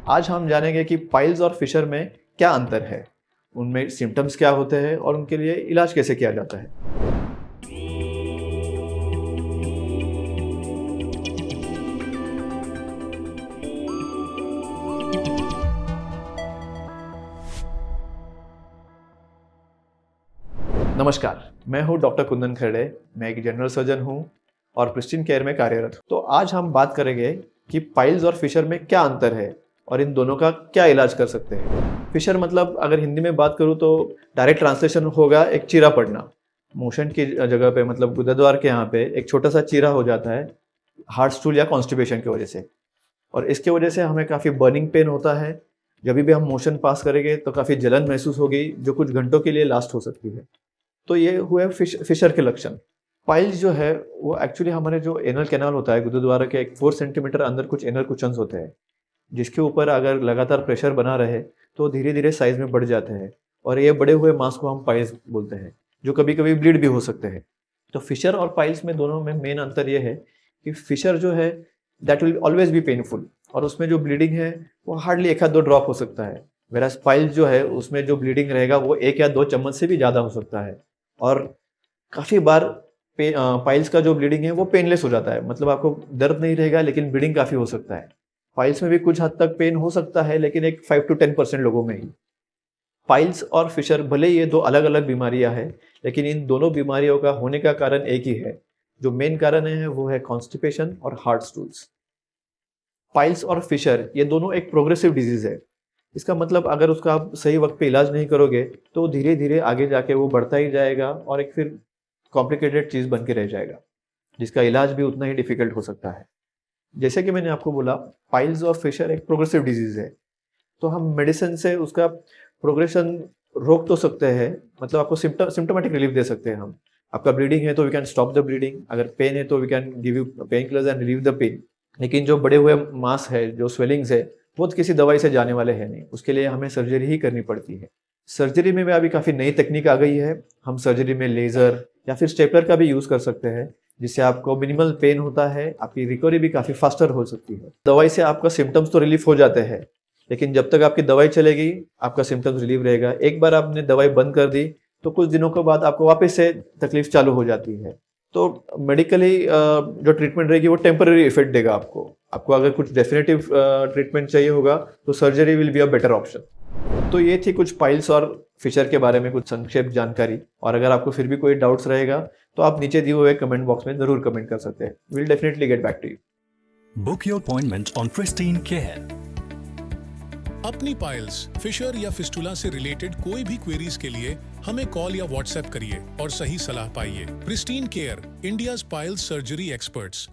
आज हम जानेंगे कि पाइल्स और फिशर में क्या अंतर है, उनमें सिम्टम्स क्या होते हैं और उनके लिए इलाज कैसे किया जाता है। नमस्कार, मैं हूं डॉक्टर कुंदन खरड़े। मैं एक जनरल सर्जन हूं और प्रिस्टीन केयर में कार्यरत हूं। तो आज हम बात करेंगे कि पाइल्स और फिशर में क्या अंतर है और इन दोनों का क्या इलाज कर सकते हैं। फिशर मतलब अगर हिंदी में बात करूं तो डायरेक्ट ट्रांसलेशन होगा एक चीरा पड़ना। मोशन की जगह पे मतलब गुदाद्वार के यहाँ पे एक छोटा सा चीरा हो जाता है हार्ट स्टूल या कॉन्स्टिपेशन की वजह से, और इसके वजह से हमें काफ़ी बर्निंग पेन होता है। जब भी हम मोशन पास करेंगे तो काफ़ी जलन महसूस होगी जो कुछ घंटों के लिए लास्ट हो सकती है। तो ये हुए फिशर के लक्षण। पाइल्स जो है वो एक्चुअली हमारे जो एनल कैनाल होता है गुरुद्वारा के एक 4 सेंटीमीटर अंदर कुछ एनल कुशन्स होते हैं, जिसके ऊपर अगर लगातार प्रेशर बना रहे तो धीरे धीरे साइज में बढ़ जाते हैं और ये बड़े हुए मांस को हम पाइल्स बोलते हैं, जो कभी कभी ब्लीड भी हो सकते हैं। तो फिशर और पाइल्स में दोनों में मेन अंतर ये है कि फिशर जो है that will always be painful और उसमें जो ब्लीडिंग है वो हार्डली 1 या 2 ड्रॉप हो सकता है। वेराज पाइल्स जो है उसमें जो ब्लीडिंग रहेगा वो 1 या 2 चम्मच से भी ज़्यादा हो सकता है और काफ़ी बार पाइल्स का जो ब्लीडिंग है वो पेनलेस हो जाता है, मतलब आपको दर्द नहीं रहेगा लेकिन ब्लीडिंग काफ़ी हो सकता है। पाइल्स में भी कुछ हद तक पेन हो सकता है लेकिन एक 5 to 10% लोगों में ही। पाइल्स और फिशर भले ये 2 अलग अलग बीमारियां हैं लेकिन इन दोनों बीमारियों का होने का कारण एक ही है। जो मेन कारण है वो है कॉन्स्टिपेशन और हार्ट स्टूल्स। पाइल्स और फिशर ये दोनों एक प्रोग्रेसिव डिजीज है। इसका मतलब अगर उसका आप सही वक्त पे इलाज नहीं करोगे तो धीरे धीरे आगे जाके वो बढ़ता ही जाएगा और एक फिर कॉम्प्लिकेटेड चीज़ बन के रह जाएगा, जिसका इलाज भी उतना ही डिफिकल्ट हो सकता है। जैसे कि मैंने आपको बोला, पाइल्स और फिशर एक प्रोग्रेसिव डिजीज है, तो हम मेडिसिन से उसका प्रोग्रेशन रोक तो सकते हैं, मतलब आपको सिम्टोमेटिक रिलीफ दे सकते हैं हम। आपका ब्लीडिंग है तो we can stop the bleeding, अगर पेन है तो we can give you painkillers and relieve the pain. लेकिन जो बड़े हुए मास है, जो स्वेलिंग्स है, वो किसी दवाई से जाने वाले हैं नहीं, उसके लिए हमें सर्जरी ही करनी पड़ती है। सर्जरी में भी अभी काफ़ी नई तकनीक आ गई है। हम सर्जरी में लेज़र या फिर स्टेपलर का भी यूज़ कर सकते हैं, जिससे आपको मिनिमल पेन होता है, आपकी रिकवरी भी काफ़ी फास्टर हो सकती है। दवाई से आपका सिम्टम्स तो रिलीफ हो जाते हैं, लेकिन जब तक आपकी दवाई चलेगी आपका सिम्टम्स रिलीव रहेगा। एक बार आपने दवाई बंद कर दी तो कुछ दिनों के बाद आपको वापस से तकलीफ चालू हो जाती है। तो मेडिकली जो ट्रीटमेंट रहेगी वो टेम्पररी इफेक्ट देगा आपको। आपको अगर कुछ डेफिनेटिव ट्रीटमेंट चाहिए होगा तो surgery will be a better option. तो ये थी कुछ पाइल्स और फिशर के बारे में कुछ संक्षेप जानकारी, और अगर आपको फिर भी कोई डाउट्स रहेगा तो आप नीचे दिए हुए कमेंट बॉक्स में जरूर कमेंट कर सकते हैं। Will definitely get back to you. Book your appointment on Pristine care. अपनी पाइल्स, फिशर या फिस्टुला से रिलेटेड कोई भी क्वेरीज के लिए हमें कॉल या व्हाट्सएप करिए और सही सलाह पाइए। Pristine care, India's piles surgery experts.